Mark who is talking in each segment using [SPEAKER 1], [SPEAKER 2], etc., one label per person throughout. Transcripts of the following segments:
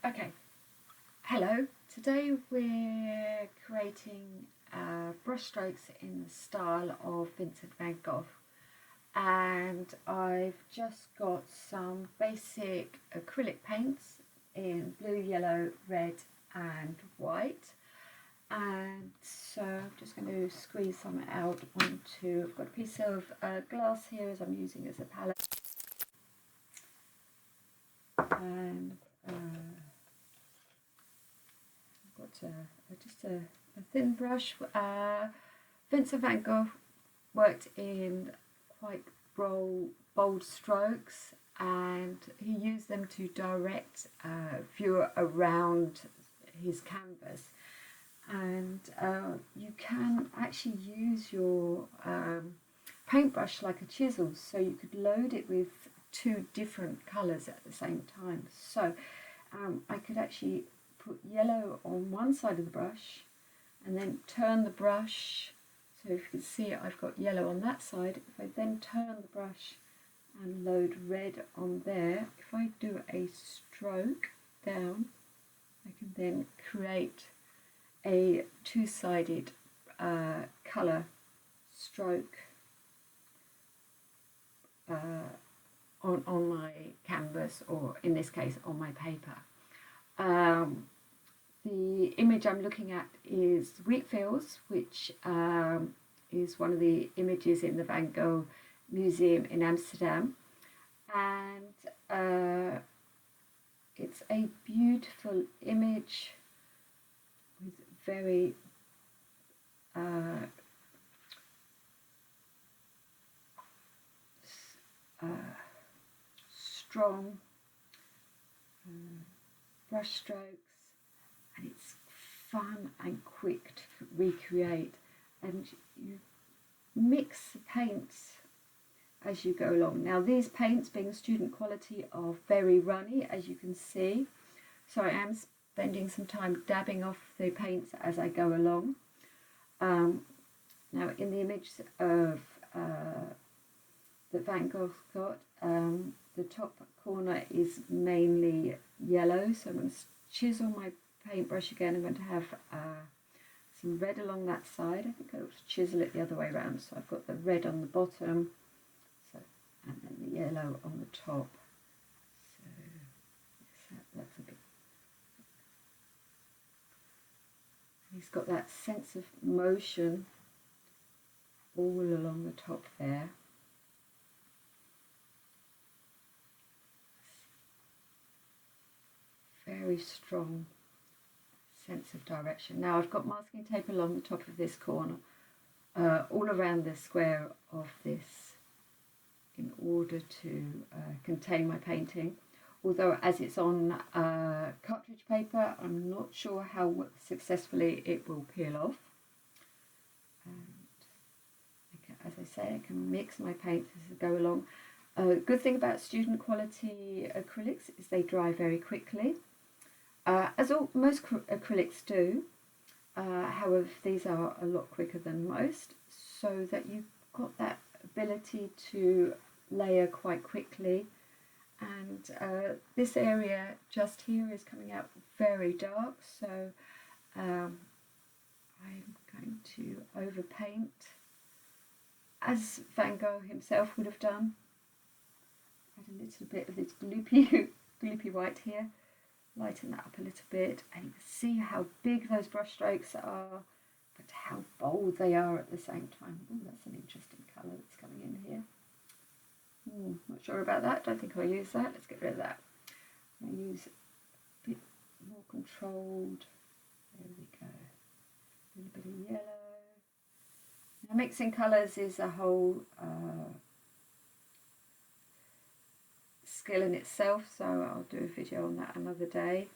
[SPEAKER 1] Okay, hello. Today we're creating brush strokes in the style of Vincent van Gogh, and I've just got some basic acrylic paints in blue, yellow, red and white, and so I'm just going to squeeze some out onto, I've got a piece of glass here as I'm using as a palette, and got just a thin brush. Vincent van Gogh worked in quite bold strokes, and he used them to direct view around his canvas. And you can actually use your paintbrush like a chisel, so you could load it with two different colours at the same time. So I could actually put yellow on one side of the brush and then turn the brush, so if you can see I've got yellow on that side. If I then turn the brush and load red on there, if I do a stroke down, I can then create a two-sided colour stroke on my canvas, or in this case on my paper. The image I'm looking at is Wheatfield's, which is one of the images in the Van Gogh Museum in Amsterdam, and it's a beautiful image with very strong brush strokes, and it's fun and quick to recreate, and you mix the paints as you go along. Now these paints, being student quality, are very runny, as you can see, so I am spending some time dabbing off the paints as I go along. Now in the image of that Van Gogh's got, the top corner is mainly yellow, so I'm going to chisel my paintbrush again. I'm going to have some red along that side. I think I'll chisel it the other way around, so I've got the red on the bottom, so, and then the yellow on the top. So that's a bit. He's got that sense of motion all along the top there. Very strong sense of direction. Now I've got masking tape along the top of this corner, all around the square of this, in order to contain my painting. Although as it's on cartridge paper, I'm not sure how successfully it will peel off. And as I say, I can mix my paints as I go along. Good thing about student quality acrylics is they dry very quickly, as most acrylics do. However, these are a lot quicker than most, so that you've got that ability to layer quite quickly. And this area just here is coming out very dark, so I'm going to overpaint, as Van Gogh himself would have done. Add a little bit of this gloopy white here, lighten that up a little bit, and you can see how big those brush strokes are, but how bold they are at the same time. Oh, that's an interesting colour that's coming in here. Not sure about that, don't think I'll use that. Let's get rid of that. I'm going to use a bit more controlled. There we go. A little bit of yellow. Now, mixing colours is a whole skill in itself, so I'll do a video on that another day.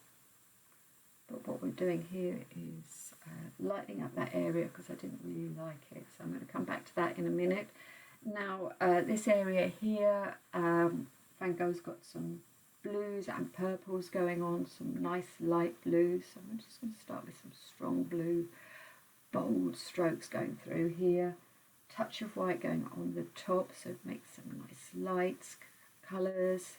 [SPEAKER 1] But what we're doing here is lightening up that area, because I didn't really like it, so I'm going to come back to that in a minute. Now this area here, Van Gogh's got some blues and purples going on, some nice light blues, so I'm just going to start with some strong blue, bold strokes going through here, touch of white going on the top, so make some nice lights, colours,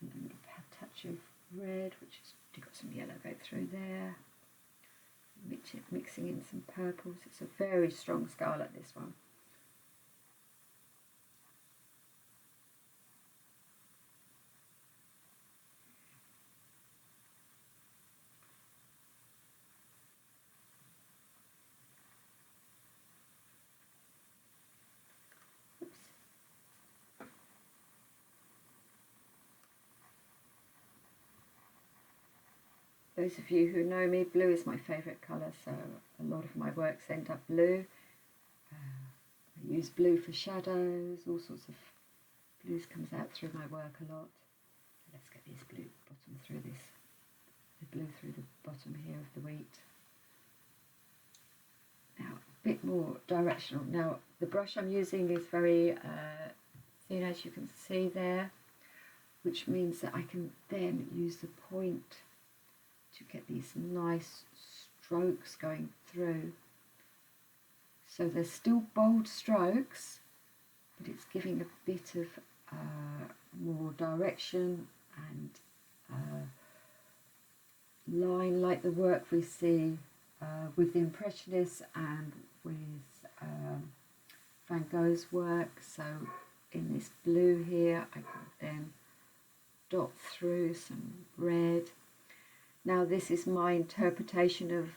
[SPEAKER 1] and then a touch of red, which has got some yellow go through there. Mixing in some purples. It's a very strong scarlet, this one. Those of you who know me, blue is my favourite colour, so a lot of my works end up blue. I use blue for shadows, all sorts of blues comes out through my work a lot. Let's get this blue bottom through this, the blue through the bottom here of the wheat. Now, a bit more directional. Now, the brush I'm using is very thin, as you can see there, which means that I can then use the point to get these nice strokes going through. So they're still bold strokes, but it's giving a bit of more direction and line, like the work we see with the Impressionists and with Van Gogh's work. So in this blue here, I can then dot through some red. Now this is my interpretation of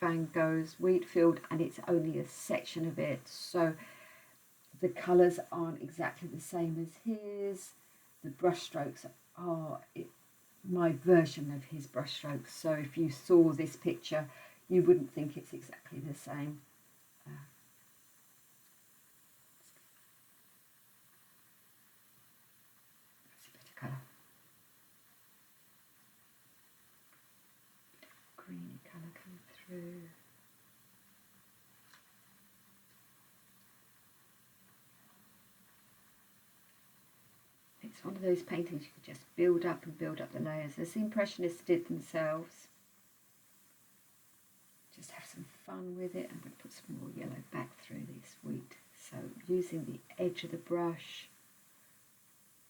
[SPEAKER 1] Van Gogh's Wheatfield, and it's only a section of it, so the colours aren't exactly the same as his. The brush strokes are my version of his brush strokes, so if you saw this picture you wouldn't think it's exactly the same. That's a better colour. Greeny colour coming through. It's one of those paintings you could just build up and build up the layers, as the Impressionists did themselves. Just have some fun with it. I'm going to put some more yellow back through this wheat. So using the edge of the brush,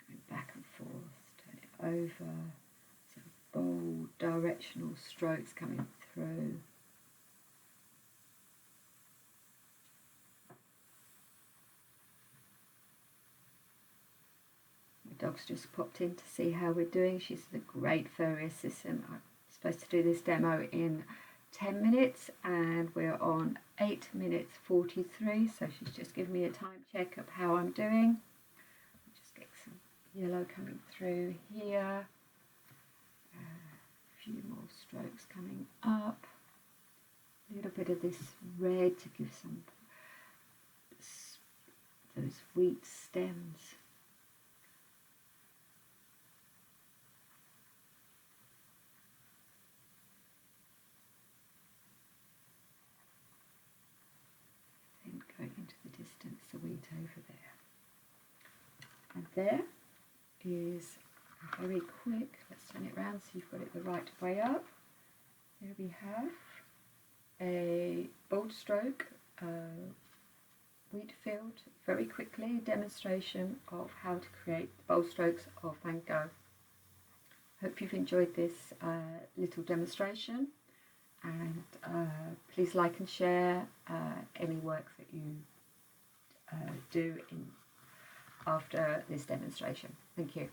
[SPEAKER 1] going back and forth, turn it over. Some bold directional strokes coming through. My dog's just popped in to see how we're doing. She's a great furry assistant. I'm supposed to do this demo in 10 minutes and we're on 8 minutes 43, so she's just giving me a time check of how I'm doing. Just get some yellow coming through here, a few more strokes coming up, a little bit of this red to give some those wheat stems. Going into the distance, the wheat over there. And there is a very quick, let's turn it round so you've got it the right way up. There we have a bold stroke Wheatfield, very quickly, demonstration of how to create bold strokes of Van Gogh. Hope you've enjoyed this little demonstration. And please like and share any work that you do after this demonstration. Thank you.